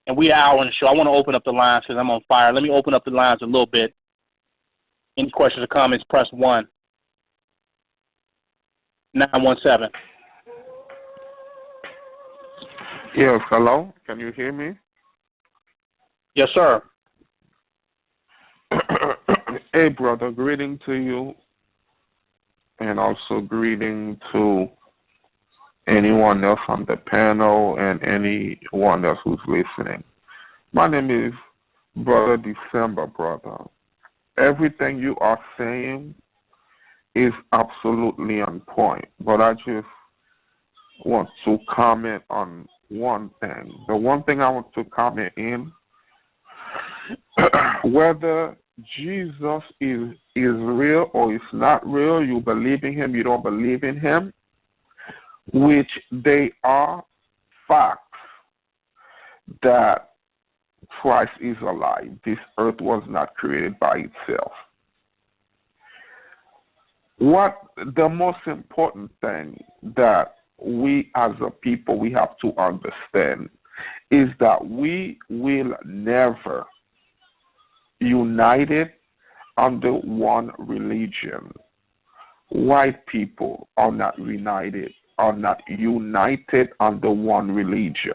and we are an hour on the show. I want to open up the lines because I'm on fire. Let me open up the lines a little bit. Any questions or comments, press 1. 917. Yes, hello? Can you hear me? Yes, sir. Hey, brother, greeting to you, and also greeting to anyone else on the panel and anyone else who's listening. My name is Brother December, brother. Everything you are saying is absolutely on point, but I just want to comment on one thing. The one thing I want to comment in, whether Jesus is real or is not real, you believe in him, you don't believe in him, which they are facts that Christ is alive. This earth was not created by itself. What the most important thing that we as a people we have to understand is that we will never unite under one religion. White people are not united under one religion.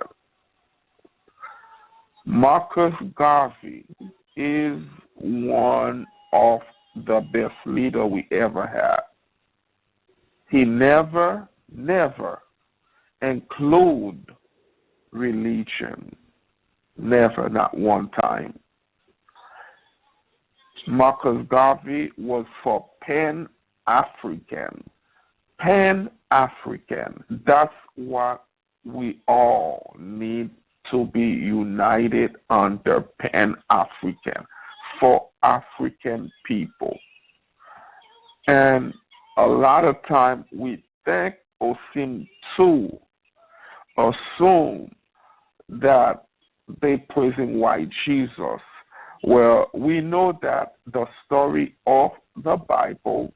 Marcus Garvey is one of the best leader we ever had. He never include religion. Never, not one time. Marcus Garvey was for Pan-African. Pan-African. That's what we all need to be united under Pan-African, for African people. And a lot of time we think or seem to assume that they praising white Jesus. Well, we know that the story of the Bible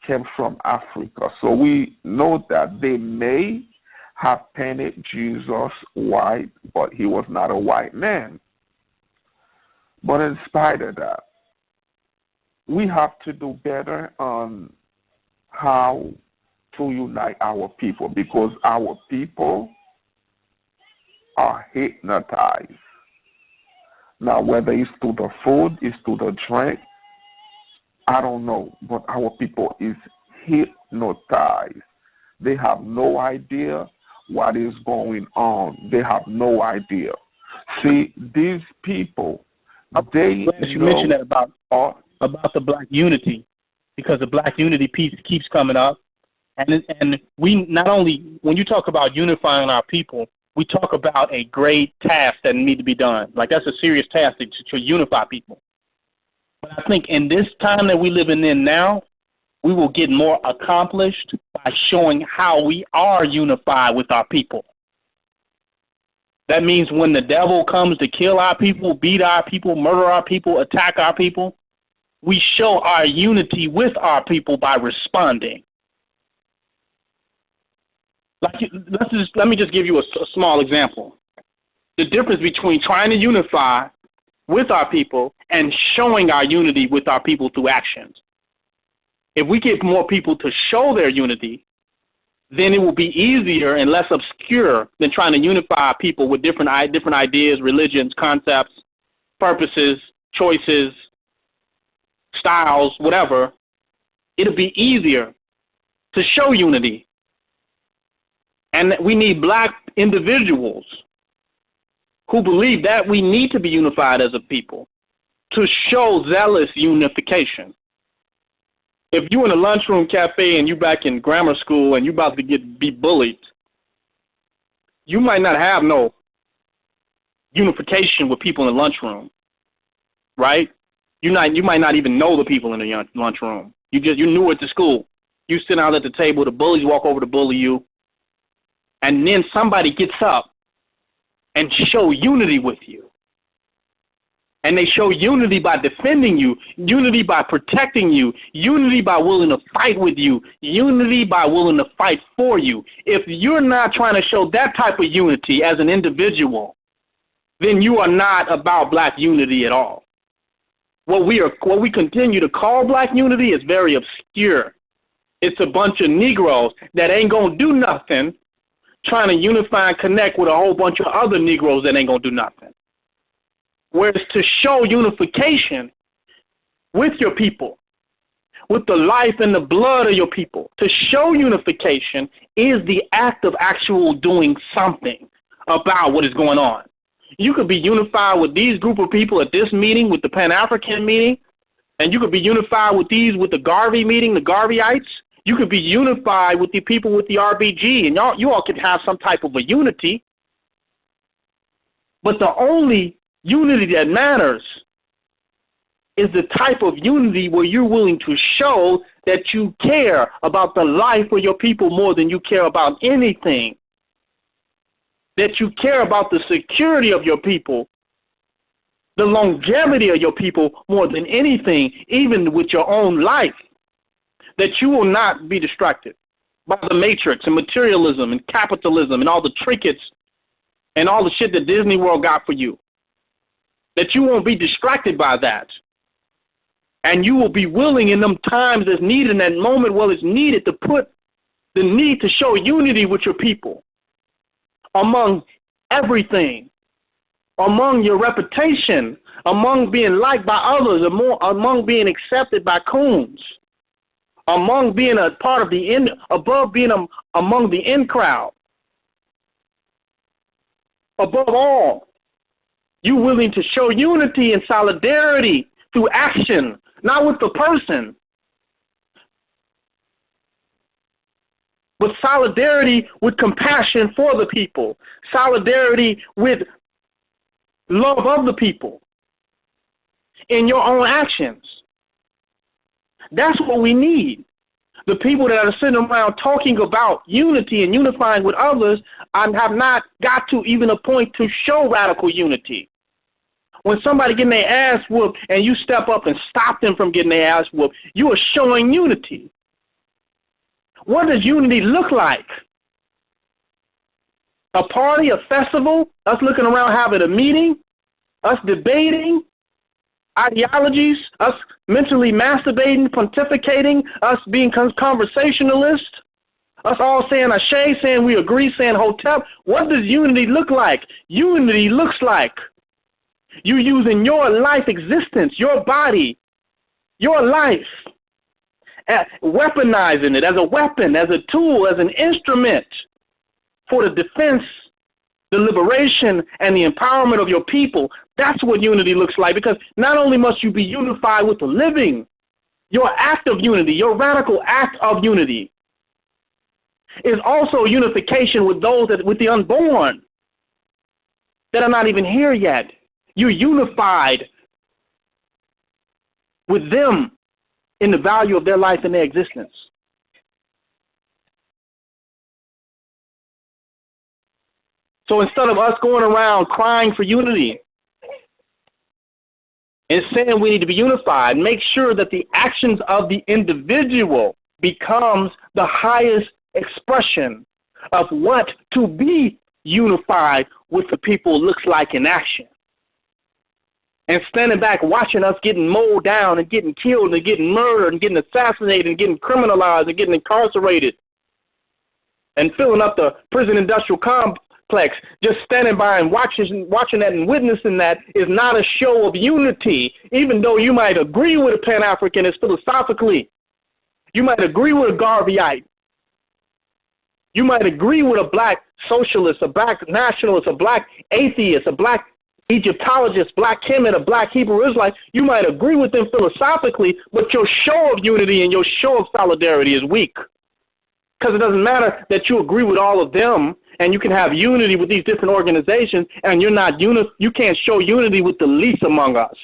came from Africa. So we know that they may have painted Jesus white, but he was not a white man. But in spite of that, we have to do better on how to unite our people, because our people are hypnotized. Now, whether it's to the food, it's to the drink, I don't know, but our people is hypnotized. They have no idea what is going on. They have no idea. See, these people, they you mentioned that about the black unity, because the black unity piece keeps coming up. And we not only, when you talk about unifying our people, we talk about a great task that needs to be done. Like, that's a serious task to unify people. But I think in this time that we're living in now, we will get more accomplished by showing how we are unified with our people. That means when the devil comes to kill our people, beat our people, murder our people, attack our people, we show our unity with our people by responding. Let me just give you a small example. The difference between trying to unify with our people and showing our unity with our people through actions. If we get more people to show their unity, then it will be easier and less obscure than trying to unify people with different ideas, religions, concepts, purposes, choices, styles, whatever. It'll be easier to show unity. And we need black individuals who believe that we need to be unified as a people to show zealous unification. If you in a lunchroom cafe and you back in grammar school and you about to be bullied, you might not have no unification with people in the lunchroom, right? You might not even know the people in the lunchroom. You're new at the school. You sit down at the table, the bullies walk over to bully you, and then somebody gets up and show unity with you. And they show unity by defending you, unity by protecting you, unity by willing to fight with you, unity by willing to fight for you. If you're not trying to show that type of unity as an individual, then you are not about black unity at all. What we continue to call black unity is very obscure. It's a bunch of Negroes that ain't gonna do nothing, trying to unify and connect with a whole bunch of other Negroes that ain't gonna do nothing. Whereas to show unification with your people, with the life and the blood of your people, to show unification is the act of actual doing something about what is going on. You could be unified with these group of people at this meeting, with the Pan-African meeting, and you could be unified with the Garvey meeting, the Garveyites. You could be unified with the people with the RBG, and you all could have some type of a unity. But the only unity that matters is the type of unity where you're willing to show that you care about the life of your people more than you care about anything. That you care about the security of your people, the longevity of your people more than anything, even with your own life. That you will not be distracted by the matrix and materialism and capitalism and all the trinkets and all the shit that Disney World got for you. That you won't be distracted by that. And you will be willing in them times that's needed, in that moment where it's needed, to put the need to show unity with your people among everything, among your reputation, among being liked by others, among being accepted by coons, among being a part of the in, above being among the in crowd. Above all, you willing to show unity and solidarity through action, not with the person, but solidarity with compassion for the people, solidarity with love of the people in your own actions. That's what we need. The people that are sitting around talking about unity and unifying with others have not got to even a point to show radical unity. When somebody getting their ass whooped and you step up and stop them from getting their ass whooped, you are showing unity. What does unity look like? A party, a festival, us looking around having a meeting, us debating ideologies, us mentally masturbating, pontificating, us being conversationalists, us all saying Ashe, saying we agree, saying Hotep. What does unity look like? Unity looks like you using your life existence, your body, your life, weaponizing it as a weapon, as a tool, as an instrument for the defense, the liberation, and the empowerment of your people. That's what unity looks like, because not only must you be unified with the living, your act of unity, your radical act of unity is also unification with those with the unborn that are not even here yet. You're unified with them in the value of their life and their existence. So instead of us going around crying for unity and saying we need to be unified, make sure that the actions of the individual becomes the highest expression of what to be unified with the people looks like in action. And standing back watching us getting mowed down and getting killed and getting murdered and getting assassinated and getting criminalized and getting incarcerated and filling up the prison industrial complex, just standing by and watching that and witnessing that is not a show of unity, even though you might agree with a Pan-Africanist philosophically. You might agree with a Garveyite. You might agree with a black socialist, a black nationalist, a black atheist, a black Egyptologist, black Kemet, a black Hebrew Israelite. You might agree with them philosophically, but your show of unity and your show of solidarity is weak. Because it doesn't matter that you agree with all of them and you can have unity with these different organizations, and you're not you can't show unity with the least among us.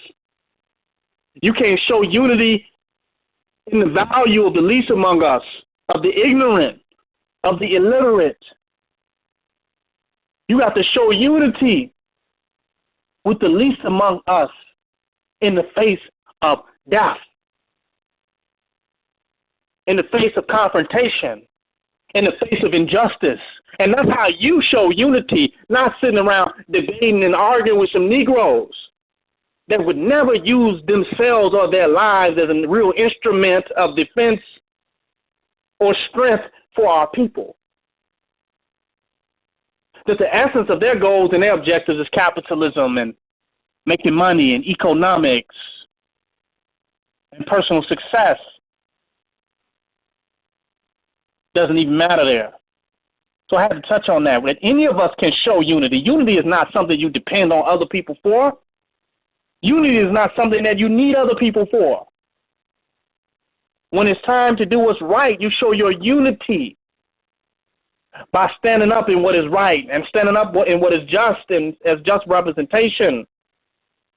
You can't show unity in the value of the least among us, of the ignorant, of the illiterate. You have to show unity with the least among us in the face of death, in the face of confrontation, in the face of injustice. And that's how you show unity, not sitting around debating and arguing with some Negroes that would never use themselves or their lives as a real instrument of defense or strength for our people. That the essence of their goals and their objectives is capitalism and making money and economics and personal success. Doesn't even matter there. So I had to touch on that. That any of us can show unity. Unity is not something you depend on other people for. Unity is not something that you need other people for. When it's time to do what's right, you show your unity by standing up in what is right and standing up in what is just and as just representation,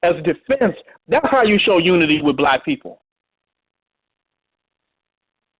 as defense. That's how you show unity with black people.